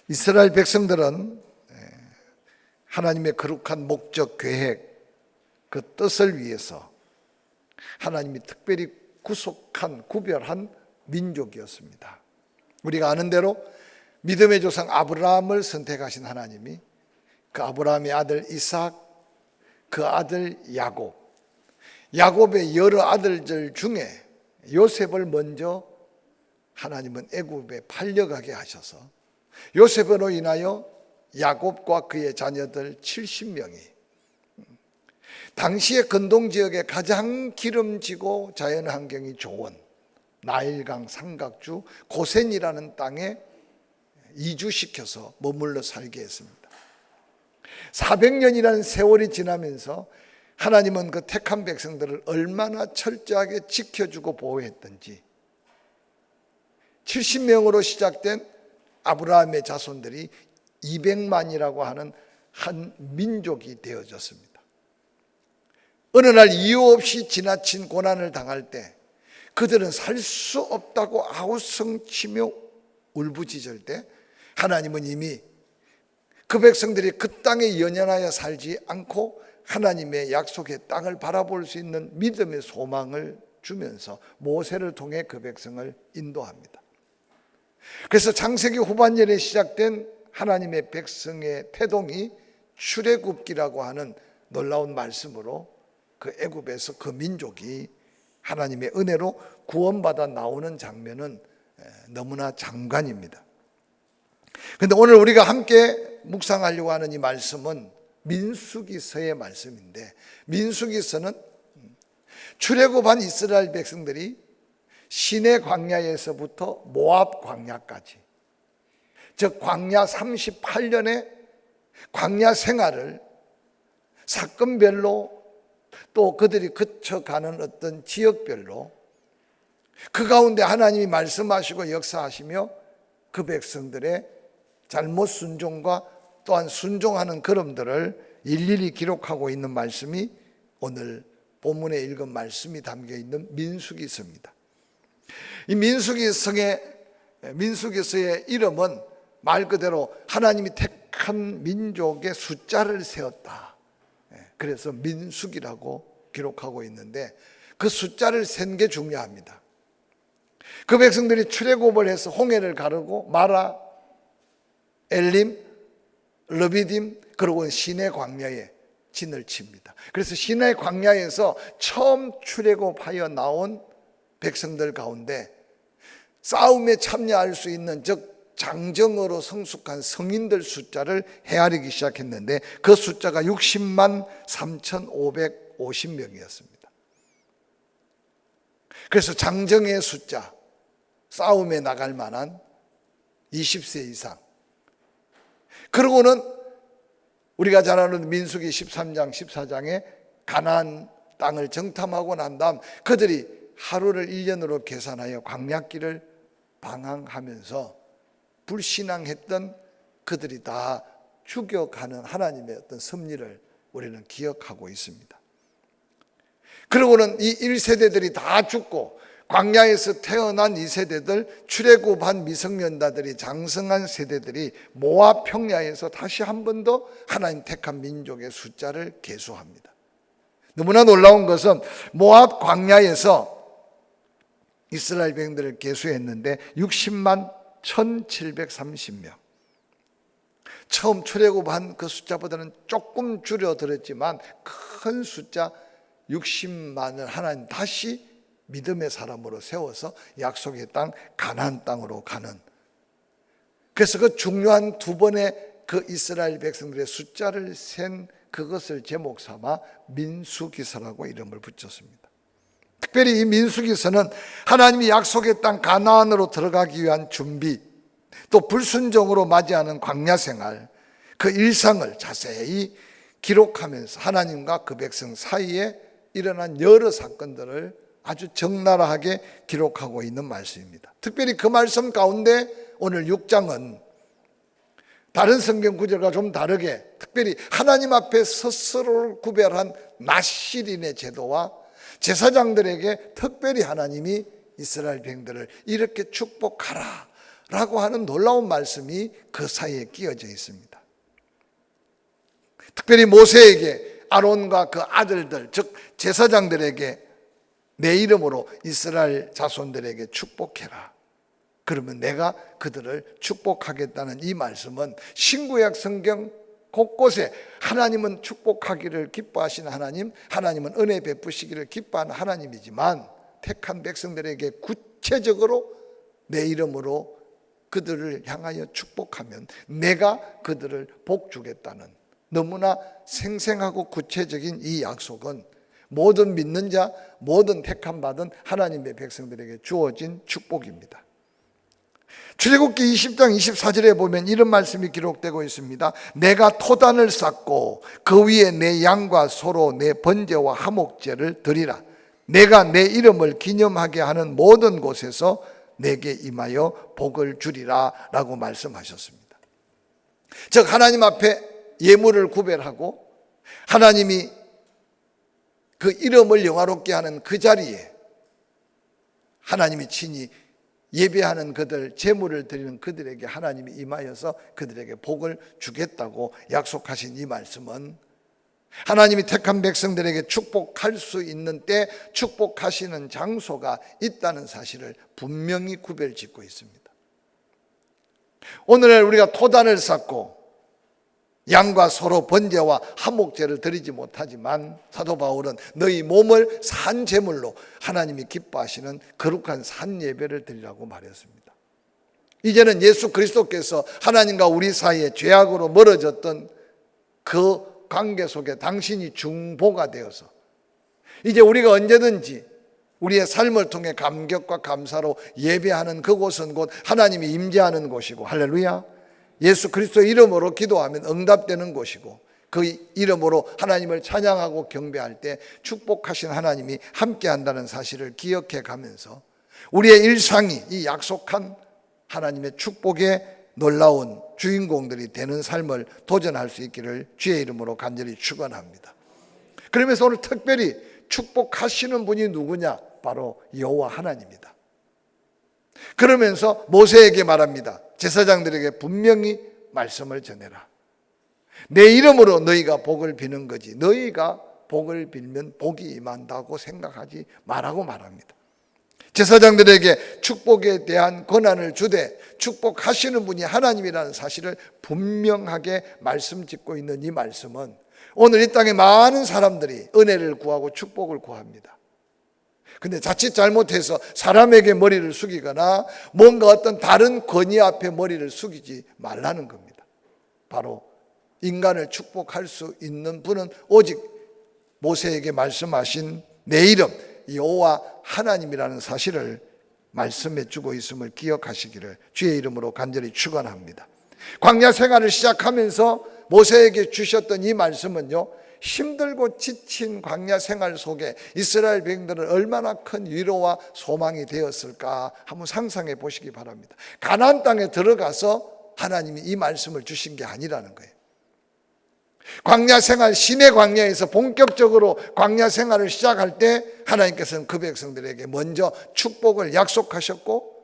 이스라엘 백성들은 하나님의 거룩한 목적, 계획, 그 뜻을 위해서 하나님이 특별히 구속한, 구별한 민족이었습니다. 우리가 아는 대로 믿음의 조상 아브라함을 선택하신 하나님이 그 아브라함의 아들 이삭, 그 아들 야곱, 야곱의 여러 아들들 중에 요셉을 먼저 하나님은 애굽에 팔려가게 하셔서 요셉으로 인하여 야곱과 그의 자녀들 70명이 당시의 근동 지역에 가장 기름지고 자연환경이 좋은 나일강 삼각주 고센이라는 땅에 이주시켜서 머물러 살게 했습니다. 400년이라는 세월이 지나면서 하나님은 그 택한 백성들을 얼마나 철저하게 지켜주고 보호했던지 70명으로 시작된 아브라함의 자손들이 200만이라고 하는 한 민족이 되어졌습니다. 어느 날 이유 없이 지나친 고난을 당할 때 그들은 살 수 없다고 아우성치며 울부짖을 때 하나님은 이미 그 백성들이 그 땅에 연연하여 살지 않고 하나님의 약속의 땅을 바라볼 수 있는 믿음의 소망을 주면서 모세를 통해 그 백성을 인도합니다. 그래서 창세기 후반절에 시작된 하나님의 백성의 태동이 출애굽기라고 하는 놀라운 말씀으로 그 애굽에서 그 민족이 하나님의 은혜로 구원받아 나오는 장면은 너무나 장관입니다. 그런데 오늘 우리가 함께 묵상하려고 하는 이 말씀은 민수기서의 말씀인데, 민수기서는 출애굽한 이스라엘 백성들이 시내 광야에서부터 모압 광야까지, 즉 광야 38년의 광야 생활을 사건별로 또 그들이 거쳐가는 어떤 지역별로 그 가운데 하나님이 말씀하시고 역사하시며 그 백성들의 잘못 순종과 또한 순종하는 걸음들을 일일이 기록하고 있는 말씀이 오늘 본문에 읽은 말씀이 담겨 있는 민수기서입니다. 이 민수기서의 이름은 말 그대로 하나님이 택한 민족의 숫자를 세웠다. 그래서 민수기라고 기록하고 있는데 그 숫자를 센 게 중요합니다. 그 백성들이 출애굽을 해서 홍해를 가르고 마라, 엘림, 르비딤, 그리고 시내 광야에 진을 칩니다. 그래서 시내 광야에서 처음 출애굽하여 나온 백성들 가운데 싸움에 참여할 수 있는, 즉 장정으로 성숙한 성인들 숫자를 헤아리기 시작했는데 그 숫자가 60만 3,550명이었습니다. 그래서 장정의 숫자, 싸움에 나갈 만한 20세 이상. 그러고는 우리가 잘 아는 민수기 13장, 14장에 가나안 땅을 정탐하고 난 다음 그들이 하루를 1년으로 계산하여 광야길을 방황하면서 불신앙했던 그들이 다 죽여가는 하나님의 어떤 섭리를 우리는 기억하고 있습니다. 그러고는 이 1세대들이 다 죽고 광야에서 태어난 2세대들, 출애굽한 미성년자들이, 장성한 세대들이 모압 평야에서 다시 한 번 더 하나님 택한 민족의 숫자를 계수합니다. 너무나 놀라운 것은 모압 광야에서 이스라엘 백성들을 계수했는데 60만 1,730명. 처음 출애굽한 그 숫자보다는 조금 줄여들었지만 큰 숫자 60만을 하나님 다시 믿음의 사람으로 세워서 약속의 땅 가나안 땅으로 가는, 그래서 그 중요한 두 번의 그 이스라엘 백성들의 숫자를 센 그것을 제목 삼아 민수기서라고 이름을 붙였습니다. 특별히 이 민수기서는 하나님이 약속의 땅 가나안으로 들어가기 위한 준비, 또 불순종으로 맞이하는 광야 생활, 그 일상을 자세히 기록하면서 하나님과 그 백성 사이에 일어난 여러 사건들을 아주 적나라하게 기록하고 있는 말씀입니다. 특별히 그 말씀 가운데 오늘 6장은 다른 성경 구절과 좀 다르게 특별히 하나님 앞에 스스로를 구별한 나실인의 제도와 제사장들에게 특별히 하나님이 이스라엘 백성들을 이렇게 축복하라 라고 하는 놀라운 말씀이 그 사이에 끼어져 있습니다. 특별히 모세에게 아론과 그 아들들, 즉 제사장들에게 내 이름으로 이스라엘 자손들에게 축복해라. 그러면 내가 그들을 축복하겠다는 이 말씀은 신구약 성경 곳곳에 하나님은 축복하기를 기뻐하시는 하나님, 하나님은 은혜 베푸시기를 기뻐하는 하나님이지만 택한 백성들에게 구체적으로 내 이름으로 그들을 향하여 축복하면 내가 그들을 복 주겠다는 너무나 생생하고 구체적인 이 약속은 모든 믿는 자, 모든 택함 받은 하나님의 백성들에게 주어진 축복입니다. 출애굽기 20장 24절에 보면 이런 말씀이 기록되고 있습니다. 내가 토단을 쌓고 그 위에 내 양과 소로 내 번제와 화목제를 드리라. 내가 내 이름을 기념하게 하는 모든 곳에서 내게 임하여 복을 주리라 라고 말씀하셨습니다. 즉 하나님 앞에 예물을 구별하고 하나님이 그 이름을 영화롭게 하는 그 자리에 하나님이 친히 예배하는 그들, 제물을 드리는 그들에게 하나님이 임하여서 그들에게 복을 주겠다고 약속하신 이 말씀은 하나님이 택한 백성들에게 축복할 수 있는 때 축복하시는 장소가 있다는 사실을 분명히 구별짓고 있습니다. 오늘 우리가 토단을 쌓고 양과 소로 번제와 화목제를 드리지 못하지만 사도 바울은 너희 몸을 산 제물로 하나님이 기뻐하시는 거룩한 산 예배를 드리라고 말했습니다. 이제는 예수 그리스도께서 하나님과 우리 사이에 죄악으로 멀어졌던 그 관계 속에 당신이 중보가 되어서 이제 우리가 언제든지 우리의 삶을 통해 감격과 감사로 예배하는 그곳은 곧 하나님이 임재하는 곳이고, 할렐루야, 예수 그리스도의 이름으로 기도하면 응답되는 곳이고, 그 이름으로 하나님을 찬양하고 경배할 때 축복하신 하나님이 함께한다는 사실을 기억해 가면서 우리의 일상이 이 약속한 하나님의 축복의 놀라운 주인공들이 되는 삶을 도전할 수 있기를 주의 이름으로 간절히 축원합니다. 그러면서 오늘 특별히 축복하시는 분이 누구냐? 바로 여호와 하나님이다. 그러면서 모세에게 말합니다. 제사장들에게 분명히 말씀을 전해라. 내 이름으로 너희가 복을 비는 거지 너희가 복을 빌면 복이 임한다고 생각하지 말라고 말합니다. 제사장들에게 축복에 대한 권한을 주되 축복하시는 분이 하나님이라는 사실을 분명하게 말씀짓고 있는 이 말씀은 오늘 이 땅에 많은 사람들이 은혜를 구하고 축복을 구합니다. 근데 자칫 잘못해서 사람에게 머리를 숙이거나 뭔가 어떤 다른 권위 앞에 머리를 숙이지 말라는 겁니다. 바로 인간을 축복할 수 있는 분은 오직 모세에게 말씀하신 내 이름 여호와 하나님이라는 사실을 말씀해 주고 있음을 기억하시기를 주의 이름으로 간절히 축원합니다. 광야 생활을 시작하면서 모세에게 주셨던 이 말씀은요, 힘들고 지친 광야 생활 속에 이스라엘 백성들은 얼마나 큰 위로와 소망이 되었을까 한번 상상해 보시기 바랍니다. 가나안 땅에 들어가서 하나님이 이 말씀을 주신 게 아니라는 거예요. 광야 생활, 시내 광야에서 본격적으로 광야 생활을 시작할 때 하나님께서는 그 백성들에게 먼저 축복을 약속하셨고,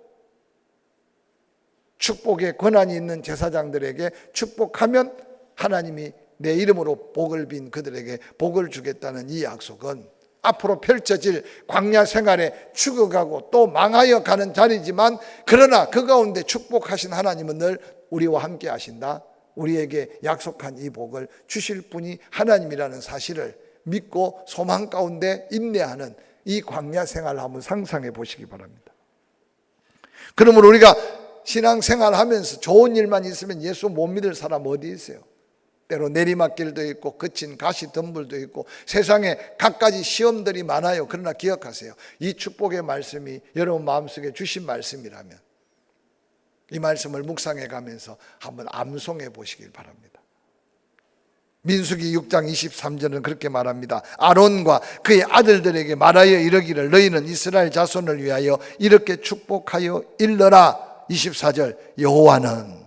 축복의 권한이 있는 제사장들에게 축복하면 하나님이 내 이름으로 복을 빈 그들에게 복을 주겠다는 이 약속은 앞으로 펼쳐질 광야 생활에 죽어가고 또 망하여 가는 자리지만, 그러나 그 가운데 축복하신 하나님은 늘 우리와 함께 하신다. 우리에게 약속한 이 복을 주실 분이 하나님이라는 사실을 믿고 소망 가운데 인내하는 이 광야 생활을 한번 상상해 보시기 바랍니다. 그러므로 우리가 신앙생활 하면서 좋은 일만 있으면 예수 못 믿을 사람 어디 있어요? 때로 내리막길도 있고 거친 가시덤불도 있고 세상에 갖가지 시험들이 많아요. 그러나 기억하세요. 이 축복의 말씀이 여러분 마음속에 주신 말씀이라면 이 말씀을 묵상해 가면서 한번 암송해 보시길 바랍니다. 민수기 6장 23절은 그렇게 말합니다. 아론과 그의 아들들에게 말하여 이르기를 너희는 이스라엘 자손을 위하여 이렇게 축복하여 일러라. 24절 여호와는,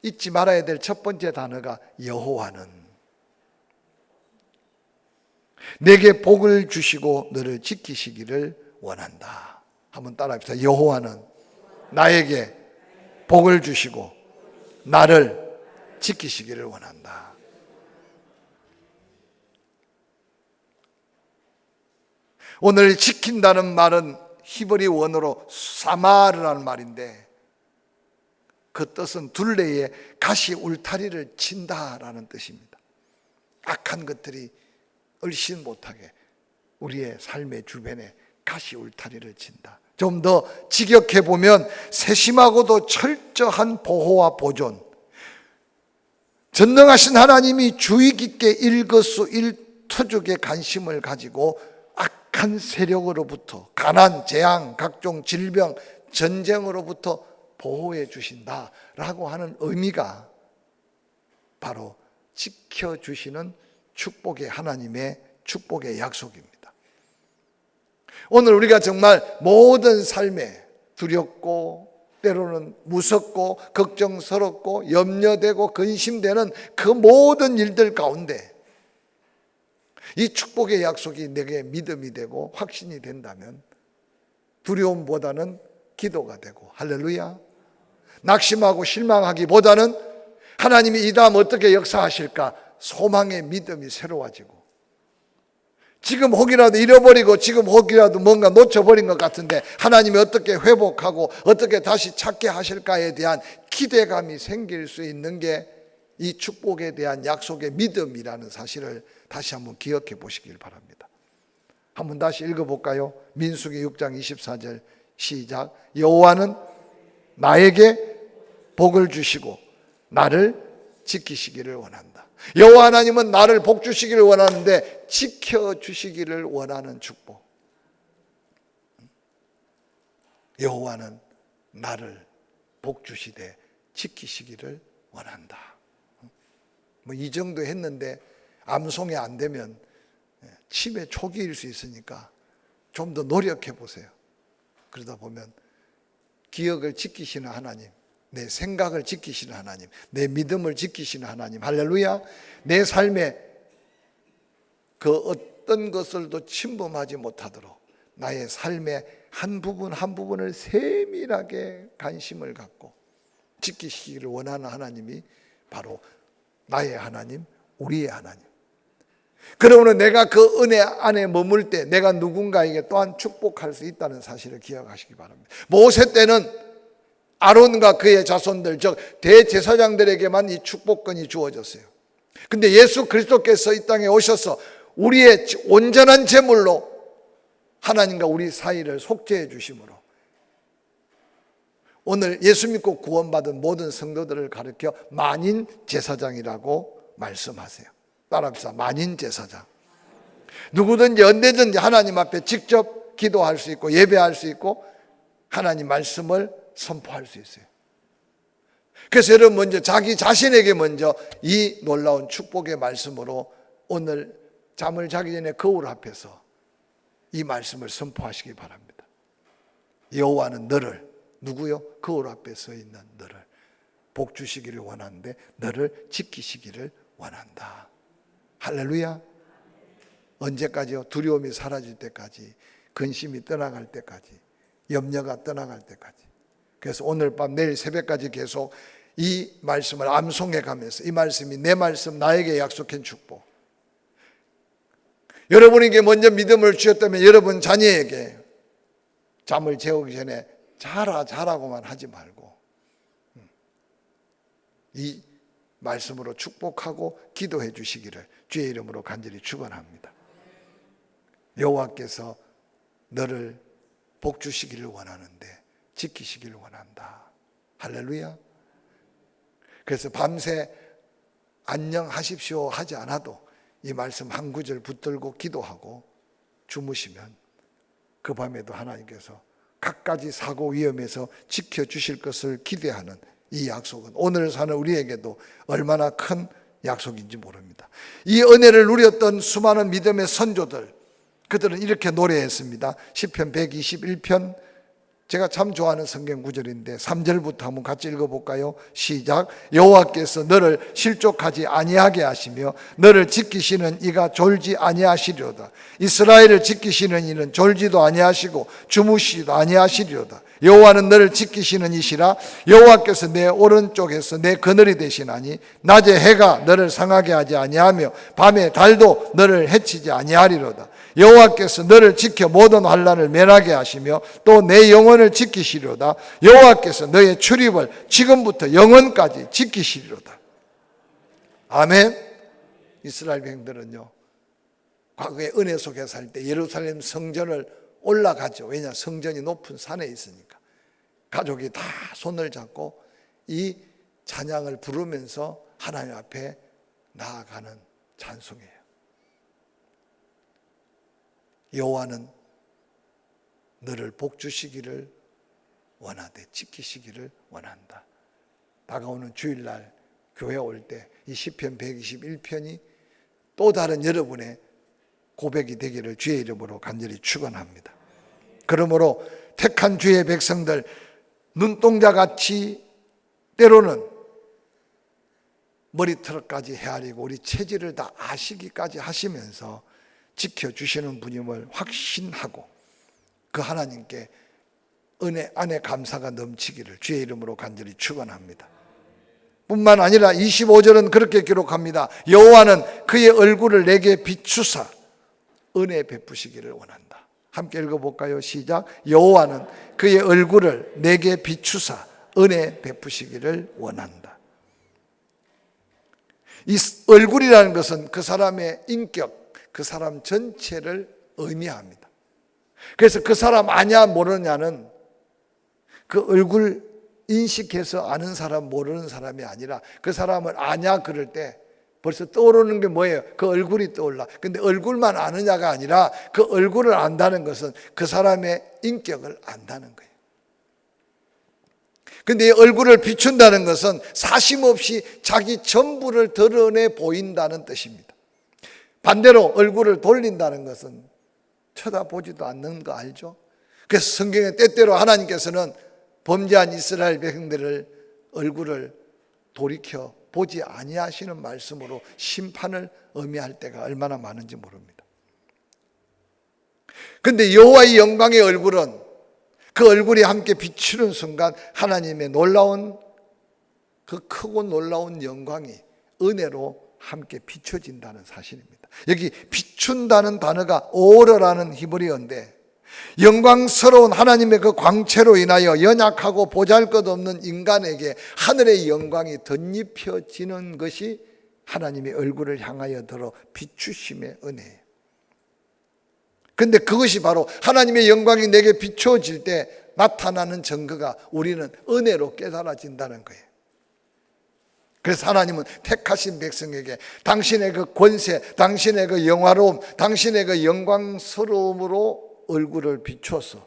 잊지 말아야 될 첫 번째 단어가 여호와는 내게 복을 주시고 너를 지키시기를 원한다. 한번 따라합시다. 여호와는 나에게 복을 주시고 나를 지키시기를 원한다. 오늘 지킨다는 말은 히브리 원어로 사마르라는 말인데 그 뜻은 둘레에 가시 울타리를 친다라는 뜻입니다. 악한 것들이 얼씬 못하게 우리의 삶의 주변에 가시 울타리를 친다. 좀 더 직역해 보면 세심하고도 철저한 보호와 보존, 전능하신 하나님이 주의 깊게 일거수일투족의 관심을 가지고 악한 세력으로부터 가난, 재앙, 각종 질병, 전쟁으로부터 보호해 주신다라고 하는 의미가 바로 지켜주시는 축복의 하나님의 축복의 약속입니다. 오늘 우리가 정말 모든 삶에 두렵고 때로는 무섭고 걱정스럽고 염려되고 근심되는 그 모든 일들 가운데 이 축복의 약속이 내게 믿음이 되고 확신이 된다면 두려움보다는 기도가 되고, 할렐루야, 낙심하고 실망하기보다는 하나님이 이 다음 어떻게 역사하실까 소망의 믿음이 새로워지고, 지금 혹이라도 잃어버리고 지금 혹이라도 뭔가 놓쳐버린 것 같은데 하나님이 어떻게 회복하고 어떻게 다시 찾게 하실까에 대한 기대감이 생길 수 있는 게 이 축복에 대한 약속의 믿음이라는 사실을 다시 한번 기억해 보시길 바랍니다. 한번 다시 읽어볼까요? 민수기 6장 24절 시작. 여호와는 나에게 복을 주시고 나를 지키시기를 원한다. 여호와 하나님은 나를 복 주시기를 원하는데 지켜주시기를 원하는 축복. 여호와는 나를 복 주시되 지키시기를 원한다. 뭐 이 정도 했는데 암송이 안 되면 치매 초기일 수 있으니까 좀 더 노력해 보세요. 그러다 보면 기억을 지키시는 하나님, 내 생각을 지키시는 하나님, 내 믿음을 지키시는 하나님, 할렐루야. 내 삶에 그 어떤 것을도 침범하지 못하도록 나의 삶의 한 부분 한 부분을 세밀하게 관심을 갖고 지키시기를 원하는 하나님이 바로 나의 하나님, 우리의 하나님. 그러므로 내가 그 은혜 안에 머물 때 내가 누군가에게 또한 축복할 수 있다는 사실을 기억하시기 바랍니다. 모세 때는 아론과 그의 자손들, 즉 대제사장들에게만 이 축복권이 주어졌어요. 근데 예수 그리스도께서 이 땅에 오셔서 우리의 온전한 제물로 하나님과 우리 사이를 속죄해 주심으로 오늘 예수 믿고 구원받은 모든 성도들을 가르쳐 만인 제사장이라고 말씀하세요. 따라합시다. 만인 제사장. 누구든지 언제든지 하나님 앞에 직접 기도할 수 있고 예배할 수 있고 하나님 말씀을 선포할 수 있어요. 그래서 여러분 먼저 자기 자신에게 먼저 이 놀라운 축복의 말씀으로 오늘 잠을 자기 전에 거울 앞에서 이 말씀을 선포하시기 바랍니다. 여호와는 너를, 누구요? 거울 앞에 서 있는 너를 복 주시기를 원하는데 너를 지키시기를 원한다. 할렐루야. 언제까지요? 두려움이 사라질 때까지, 근심이 떠나갈 때까지, 염려가 떠나갈 때까지. 그래서 오늘 밤 내일 새벽까지 계속 이 말씀을 암송해 가면서 이 말씀이 내 말씀, 나에게 약속한 축복. 여러분에게 먼저 믿음을 주셨다면 여러분 자녀에게 잠을 재우기 전에 자라고만 하지 말고 이 말씀으로 축복하고 기도해 주시기를 주의 이름으로 간절히 축원합니다. 여호와께서 너를 복 주시기를 원하는데 지키시기를 원한다. 할렐루야. 그래서 밤새 안녕하십시오 하지 않아도 이 말씀 한 구절 붙들고 기도하고 주무시면 그 밤에도 하나님께서 갖가지 사고 위험에서 지켜주실 것을 기대하는 이 약속은 오늘 사는 우리에게도 얼마나 큰 약속인지 모릅니다. 이 은혜를 누렸던 수많은 믿음의 선조들, 그들은 이렇게 노래했습니다. 시편 121편 제가 참 좋아하는 성경 구절인데 3절부터 한번 같이 읽어볼까요? 시작. 여호와께서 너를 실족하지 아니하게 하시며 너를 지키시는 이가 졸지 아니하시리로다. 이스라엘을 지키시는 이는 졸지도 아니하시고 주무시지도 아니하시리로다. 여호와는 너를 지키시는 이시라. 여호와께서 내 오른쪽에서 내 그늘이 되시나니 낮에 해가 너를 상하게 하지 아니하며 밤에 달도 너를 해치지 아니하리로다. 여호와께서 너를 지켜 모든 환난을 면하게 하시며 또 내 영혼을 지키시리로다. 여호와께서 너의 출입을 지금부터 영원까지 지키시리로다. 아멘. 이스라엘 백성들은요, 과거에 은혜 속에 살 때 예루살렘 성전을 올라가죠. 왜냐? 성전이 높은 산에 있으니까. 가족이 다 손을 잡고 이 찬양을 부르면서 하나님 앞에 나아가는 찬송이에요. 여호와는 너를 복주시기를 원하되 지키시기를 원한다. 다가오는 주일날 교회 올 때 이 시편 121편이 또 다른 여러분의 고백이 되기를 주의 이름으로 간절히 축원합니다. 그러므로 택한 주의 백성들, 눈동자같이 때로는 머리털까지 헤아리고 우리 체질을 다 아시기까지 하시면서 지켜주시는 분임을 확신하고 그 하나님께 은혜 안에 감사가 넘치기를 주의 이름으로 간절히 축원합니다. 뿐만 아니라 25절은 그렇게 기록합니다. 여호와는 그의 얼굴을 내게 비추사 은혜 베푸시기를 원한다. 함께 읽어볼까요? 시작. 여호와는 그의 얼굴을 내게 비추사 은혜 베푸시기를 원한다. 이 얼굴이라는 것은 그 사람의 인격, 그 사람 전체를 의미합니다. 그래서 그 사람 아냐 모르냐는 그 얼굴 인식해서 아는 사람 모르는 사람이 아니라 그 사람을 아냐 그럴 때 벌써 떠오르는 게 뭐예요? 그 얼굴이 떠올라. 근데 얼굴만 아느냐가 아니라 그 얼굴을 안다는 것은 그 사람의 인격을 안다는 거예요. 근데 이 얼굴을 비춘다는 것은 사심없이 자기 전부를 드러내 보인다는 뜻입니다. 반대로 얼굴을 돌린다는 것은 쳐다보지도 않는 거 알죠? 그래서 성경에 때때로 하나님께서는 범죄한 이스라엘 백성들을 얼굴을 돌이켜 보지 아니하시는 말씀으로 심판을 의미할 때가 얼마나 많은지 모릅니다. 그런데 여호와의 영광의 얼굴은 그 얼굴이 함께 비추는 순간 하나님의 놀라운 그 크고 놀라운 영광이 은혜로 함께 비춰진다는 사실입니다. 여기 비춘다는 단어가 오르라는 히브리어인데 영광스러운 하나님의 그 광채로 인하여 연약하고 보잘것없는 인간에게 하늘의 영광이 덧입혀지는 것이 하나님의 얼굴을 향하여 들어 비추심의 은혜예요. 그런데 그것이 바로 하나님의 영광이 내게 비춰질 때 나타나는 증거가 우리는 은혜로 깨달아진다는 거예요. 그래서 하나님은 택하신 백성에게 당신의 그 권세, 당신의 그 영화로움, 당신의 그 영광스러움으로 얼굴을 비춰서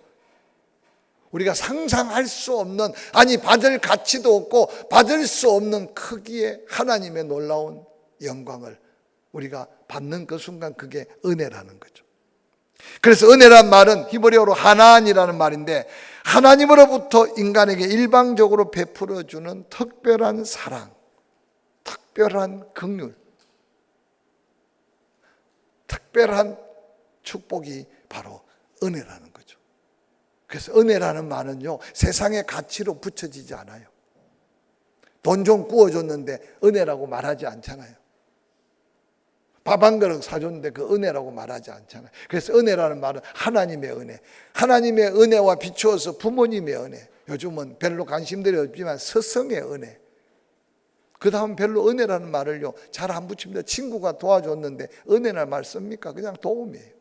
우리가 상상할 수 없는, 아니 받을 가치도 없고 받을 수 없는 크기의 하나님의 놀라운 영광을 우리가 받는 그 순간 그게 은혜라는 거죠. 그래서 은혜란 말은 히브리어로 하나안이라는 말인데 하나님으로부터 인간에게 일방적으로 베풀어주는 특별한 사랑, 특별한 긍휼, 특별한 축복이 바로 은혜라는 거죠. 그래서 은혜라는 말은요, 세상의 가치로 붙여지지 않아요. 돈 좀 구워줬는데 은혜라고 말하지 않잖아요. 밥 한 그릇 사줬는데 그 은혜라고 말하지 않잖아요. 그래서 은혜라는 말은 하나님의 은혜, 하나님의 은혜와 비추어서 부모님의 은혜, 요즘은 별로 관심들이 없지만 스승의 은혜, 그 다음 별로 은혜라는 말을요 잘 안 붙입니다. 친구가 도와줬는데 은혜라는 말 씁니까? 그냥 도움이에요.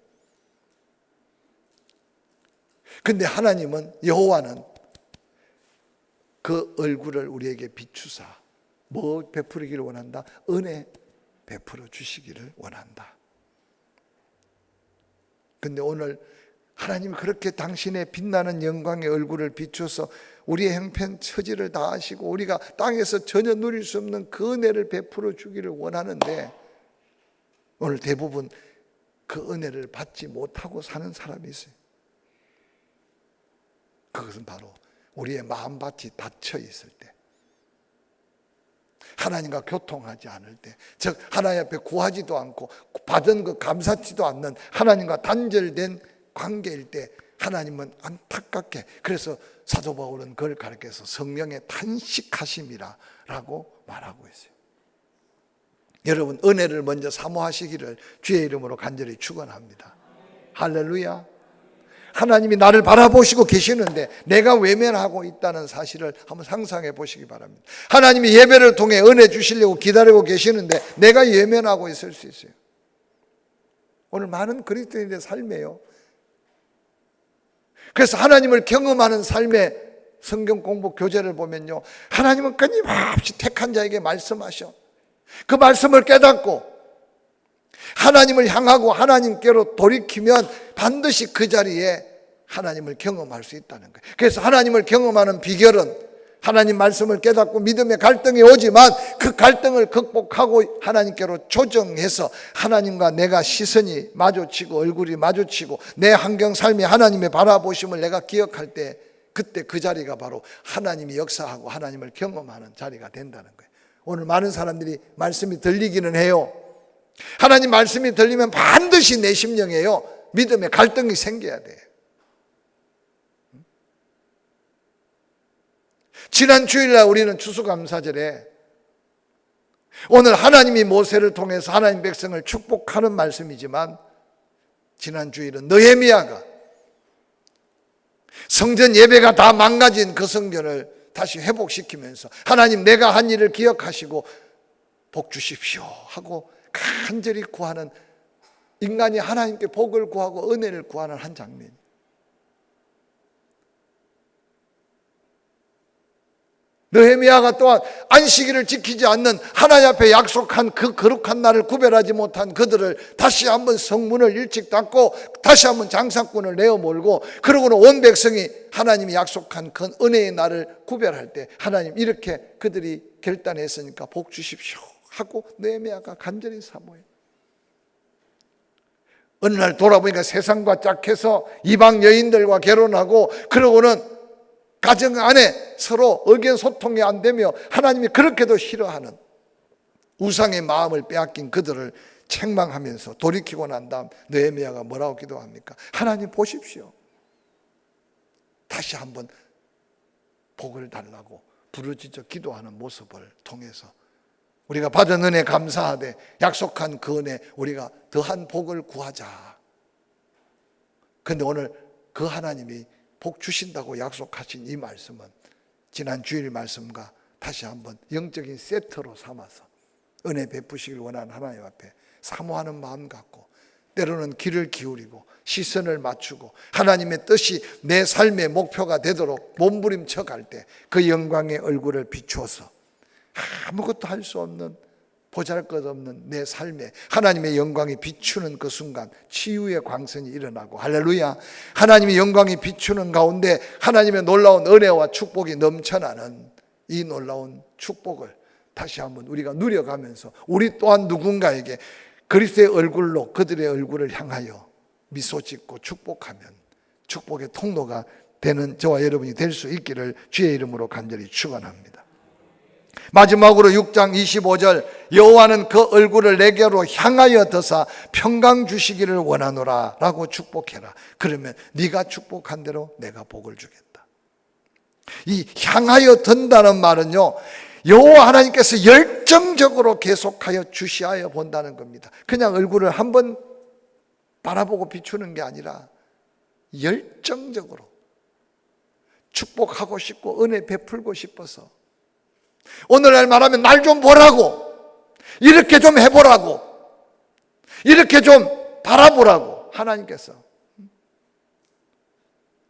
근데 하나님은, 여호와는 그 얼굴을 우리에게 비추사 뭐 베풀기를 원한다? 은혜 베풀어 주시기를 원한다. 근데 오늘 하나님이 그렇게 당신의 빛나는 영광의 얼굴을 비춰서 우리의 형편 처지를 다 아시고 우리가 땅에서 전혀 누릴 수 없는 그 은혜를 베풀어 주기를 원하는데 오늘 대부분 그 은혜를 받지 못하고 사는 사람이 있어요. 그것은 바로 우리의 마음밭이 닫혀 있을 때, 하나님과 교통하지 않을 때, 즉 하나님 앞에 구하지도 않고 받은 것 감사치도 않는 하나님과 단절된 관계일 때 하나님은 안타깝게, 그래서 사도 바울은 그걸 가르쳐서 성령의 탄식하심이라고 말하고 있어요. 여러분, 은혜를 먼저 사모하시기를 주의 이름으로 간절히 축원합니다. 할렐루야. 하나님이 나를 바라보시고 계시는데 내가 외면하고 있다는 사실을 한번 상상해 보시기 바랍니다. 하나님이 예배를 통해 은혜 주시려고 기다리고 계시는데 내가 외면하고 있을 수 있어요. 오늘 많은 그리스도인의 삶이에요. 그래서 하나님을 경험하는 삶의 성경 공부 교재를 보면요, 하나님은 끊임없이 택한 자에게 말씀하셔. 그 말씀을 깨닫고 하나님을 향하고 하나님께로 돌이키면 반드시 그 자리에 하나님을 경험할 수 있다는 거예요. 그래서 하나님을 경험하는 비결은 하나님 말씀을 깨닫고 믿음의 갈등이 오지만 그 갈등을 극복하고 하나님께로 조정해서 하나님과 내가 시선이 마주치고 얼굴이 마주치고 내 환경 삶이 하나님의 바라보심을 내가 기억할 때, 그때 그 자리가 바로 하나님이 역사하고 하나님을 경험하는 자리가 된다는 거예요. 오늘 많은 사람들이 말씀이 들리기는 해요. 하나님 말씀이 들리면 반드시 내 심령에요, 믿음의 갈등이 생겨야 돼요. 지난 주일날 우리는 추수감사절에 오늘 하나님이 모세를 통해서 하나님 백성을 축복하는 말씀이지만, 지난 주일은 느헤미야가 성전 예배가 다 망가진 그 성전을 다시 회복시키면서 하나님 내가 한 일을 기억하시고 복 주십시오 하고 간절히 구하는, 인간이 하나님께 복을 구하고 은혜를 구하는 한 장면. 느헤미야가 또한 안식일을 지키지 않는, 하나님 앞에 약속한 그 거룩한 날을 구별하지 못한 그들을 다시 한번 성문을 일찍 닫고 다시 한번 장사꾼을 내어 몰고, 그러고는 온 백성이 하나님이 약속한 그 은혜의 날을 구별할 때 하나님 이렇게 그들이 결단했으니까 복 주십시오 하고 느헤미야가 간절히 사모해요. 어느 날 돌아보니까 세상과 짝해서 이방 여인들과 결혼하고, 그러고는 가정 안에 서로 의견소통이 안 되며 하나님이 그렇게도 싫어하는 우상의 마음을 빼앗긴 그들을 책망하면서 돌이키고 난 다음 느헤미야가 뭐라고 기도합니까? 하나님 보십시오. 다시 한번 복을 달라고 부르짖어 기도하는 모습을 통해서 우리가 받은 은혜 감사하되 약속한 그 은혜 우리가 더한 복을 구하자. 그런데 오늘 그 하나님이 복 주신다고 약속하신 이 말씀은 지난 주일 말씀과 다시 한번 영적인 세트로 삼아서 은혜 베푸시길 원하는 하나님 앞에 사모하는 마음 갖고, 때로는 귀를 기울이고 시선을 맞추고 하나님의 뜻이 내 삶의 목표가 되도록 몸부림쳐 갈 때 그 영광의 얼굴을 비추어서 아무것도 할 수 없는, 보잘것없는 내 삶에 하나님의 영광이 비추는 그 순간 치유의 광선이 일어나고, 할렐루야, 하나님의 영광이 비추는 가운데 하나님의 놀라운 은혜와 축복이 넘쳐나는 이 놀라운 축복을 다시 한번 우리가 누려가면서 우리 또한 누군가에게 그리스도의 얼굴로 그들의 얼굴을 향하여 미소 짓고 축복하면 축복의 통로가 되는 저와 여러분이 될 수 있기를 주의 이름으로 간절히 축원합니다. 마지막으로 6장 25절, 여호와는 그 얼굴을 내게로 향하여 드사 평강 주시기를 원하노라 라고 축복해라. 그러면 네가 축복한 대로 내가 복을 주겠다. 이 향하여 든다는 말은요, 여호와 하나님께서 열정적으로 계속하여 주시하여 본다는 겁니다. 그냥 얼굴을 한번 바라보고 비추는 게 아니라 열정적으로 축복하고 싶고 은혜 베풀고 싶어서, 오늘날 말하면 날 좀 보라고, 이렇게 좀 해보라고, 이렇게 좀 바라보라고 하나님께서.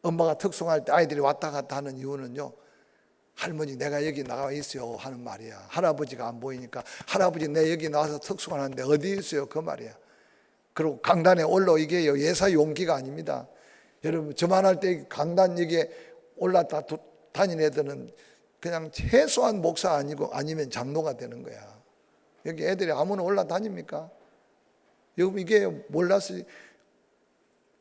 엄마가 특송할 때 아이들이 왔다 갔다 하는 이유는요, 할머니 내가 여기 나와 있어요 하는 말이야. 할아버지가 안 보이니까 할아버지 내 여기 나와서 특송하는데 어디 있어요 그 말이야. 그리고 강단에 올라, 이게 예사 용기가 아닙니다. 여러분 저만할 때 강단 여기에 올라다 다니는 애들은 그냥 최소한 목사 아니고 아니면 장로가 되는 거야. 여기 애들이 아무나 올라다닙니까? 여러분 이게 몰라서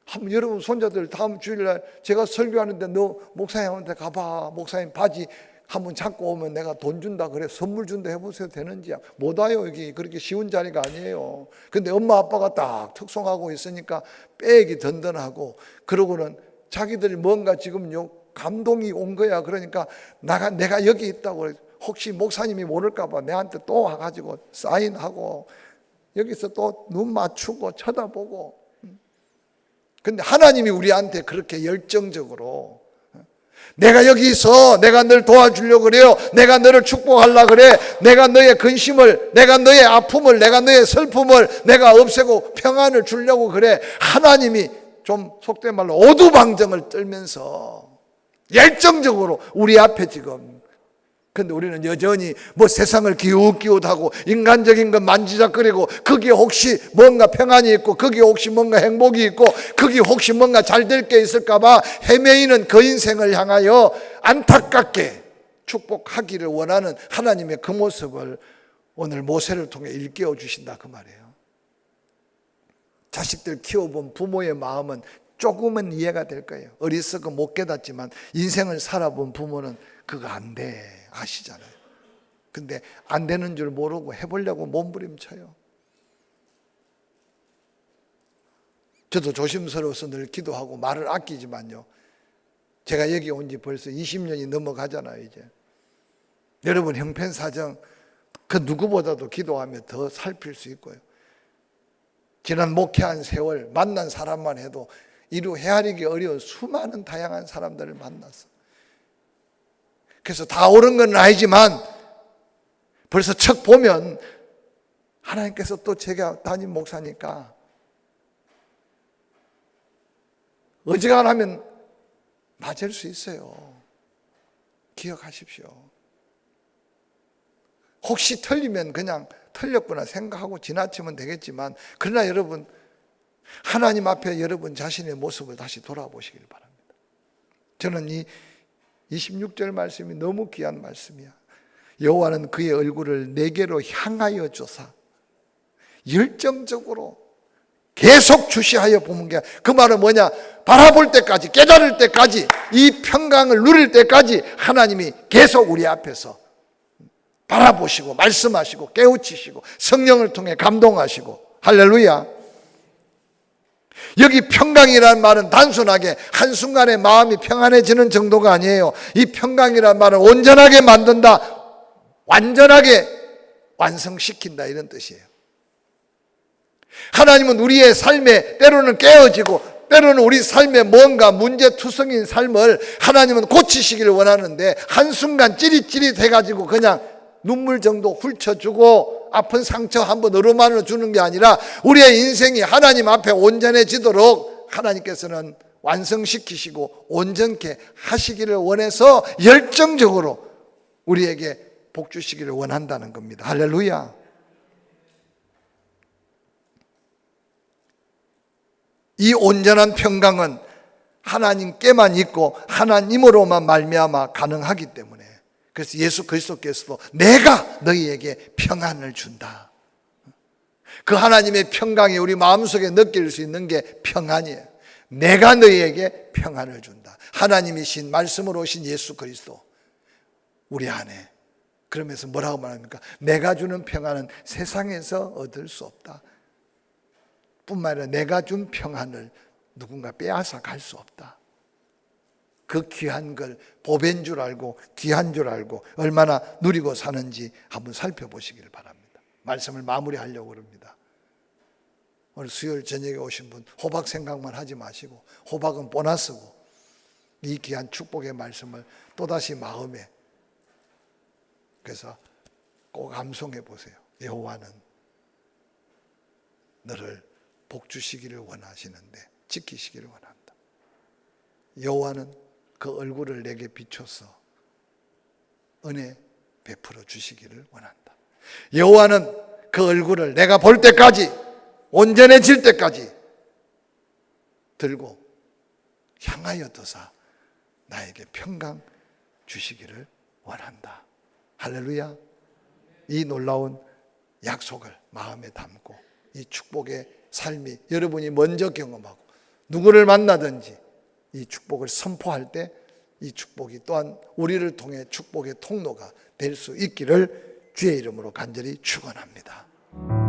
한번 여러분 손자들 다음 주일날 제가 설교하는데 너 목사님한테 가봐. 목사님 바지 한번 잡고 오면 내가 돈 준다 그래. 선물 준다 해보세요. 되는지야. 못 와요. 여기 그렇게 쉬운 자리가 아니에요. 근데 엄마 아빠가 딱 특송하고 있으니까 빼기 든든하고, 그러고는 자기들이 뭔가 지금요 감동이 온 거야. 그러니까 내가 여기 있다고 그래. 혹시 목사님이 모를까 봐 내한테 또 와가지고 사인하고 여기서 또 눈 맞추고 쳐다보고. 근데 하나님이 우리한테 그렇게 열정적으로 내가 여기 있어. 내가 널 도와주려고 그래요. 내가 너를 축복하려고 그래. 내가 너의 근심을, 내가 너의 아픔을, 내가 너의 슬픔을 내가 없애고 평안을 주려고 그래. 하나님이 좀 속된 말로 오두방정을 떨면서 열정적으로 우리 앞에 지금. 근데 우리는 여전히 뭐 세상을 기웃기웃하고 인간적인 건 만지작거리고, 거기에 혹시 뭔가 평안이 있고, 거기에 혹시 뭔가 행복이 있고, 거기에 혹시 뭔가 잘 될 게 있을까 봐 헤매이는 그 인생을 향하여 안타깝게 축복하기를 원하는 하나님의 그 모습을 오늘 모세를 통해 일깨워 주신다 그 말이에요. 자식들 키워본 부모의 마음은 조금은 이해가 될 거예요. 어리석어 못 깨닫지만 인생을 살아본 부모는 그거 안 돼 아시잖아요. 근데 안 되는 줄 모르고 해보려고 몸부림쳐요. 저도 조심스러워서 늘 기도하고 말을 아끼지만요, 제가 여기 온 지 벌써 20년이 넘어가잖아요. 이제 여러분 형편사정 그 누구보다도 기도하며 더 살필 수 있고요. 지난 목회한 세월 만난 사람만 해도 이루 헤아리기 어려운 수많은 다양한 사람들을 만났어. 그래서 다 옳은 건 아니지만 벌써 척 보면 하나님께서 또 제가 담임 목사니까 어지간하면 맞을 수 있어요. 기억하십시오. 혹시 틀리면 그냥 틀렸구나 생각하고 지나치면 되겠지만, 그러나 여러분 하나님 앞에 여러분 자신의 모습을 다시 돌아보시길 바랍니다. 저는 이 26절 말씀이 너무 귀한 말씀이야. 여호와는 그의 얼굴을 내게로 향하여 주사 열정적으로 계속 주시하여 보는 게, 그 말은 뭐냐? 바라볼 때까지, 깨달을 때까지, 이 평강을 누릴 때까지 하나님이 계속 우리 앞에서 바라보시고 말씀하시고 깨우치시고 성령을 통해 감동하시고. 할렐루야. 여기 평강이라는 말은 단순하게 한순간에 마음이 평안해지는 정도가 아니에요. 이 평강이라는 말은 온전하게 만든다, 완전하게 완성시킨다, 이런 뜻이에요. 하나님은 우리의 삶에 때로는 깨어지고 때로는 우리 삶에 뭔가 문제투성인 삶을 하나님은 고치시기를 원하는데, 한순간 찌릿찌릿해가지고 그냥 눈물 정도 훑어주고 아픈 상처 한번 어루만을 주는 게 아니라, 우리의 인생이 하나님 앞에 온전해지도록 하나님께서는 완성시키시고 온전케 하시기를 원해서 열정적으로 우리에게 복 주시기를 원한다는 겁니다. 할렐루야. 이 온전한 평강은 하나님께만 있고 하나님으로만 말미암아 가능하기 때문에, 그래서 예수 그리스도께서도 내가 너희에게 평안을 준다. 그 하나님의 평강이 우리 마음속에 느낄 수 있는 게 평안이에요. 내가 너희에게 평안을 준다. 하나님이신 말씀으로 오신 예수 그리스도 우리 안에. 그러면서 뭐라고 말합니까? 내가 주는 평안은 세상에서 얻을 수 없다. 뿐만 아니라 내가 준 평안을 누군가 빼앗아 갈 수 없다. 그 귀한 걸 보배인 줄 알고 귀한 줄 알고 얼마나 누리고 사는지 한번 살펴보시기를 바랍니다. 말씀을 마무리하려고 합니다. 오늘 수요일 저녁에 오신 분 호박 생각만 하지 마시고, 호박은 보너스고 이 귀한 축복의 말씀을 또다시 마음에, 그래서 꼭 암송해 보세요. 여호와는 너를 복 주시기를 원하시는데 지키시기를 원한다. 여호와는 그 얼굴을 내게 비춰서 은혜 베풀어 주시기를 원한다. 여호와는 그 얼굴을 내가 볼 때까지, 온전해질 때까지 들고 향하여 두사 나에게 평강 주시기를 원한다. 할렐루야. 이 놀라운 약속을 마음에 담고 이 축복의 삶이 여러분이 먼저 경험하고 누구를 만나든지 이 축복을 선포할 때 이 축복이 또한 우리를 통해 축복의 통로가 될 수 있기를 주의 이름으로 간절히 축원합니다.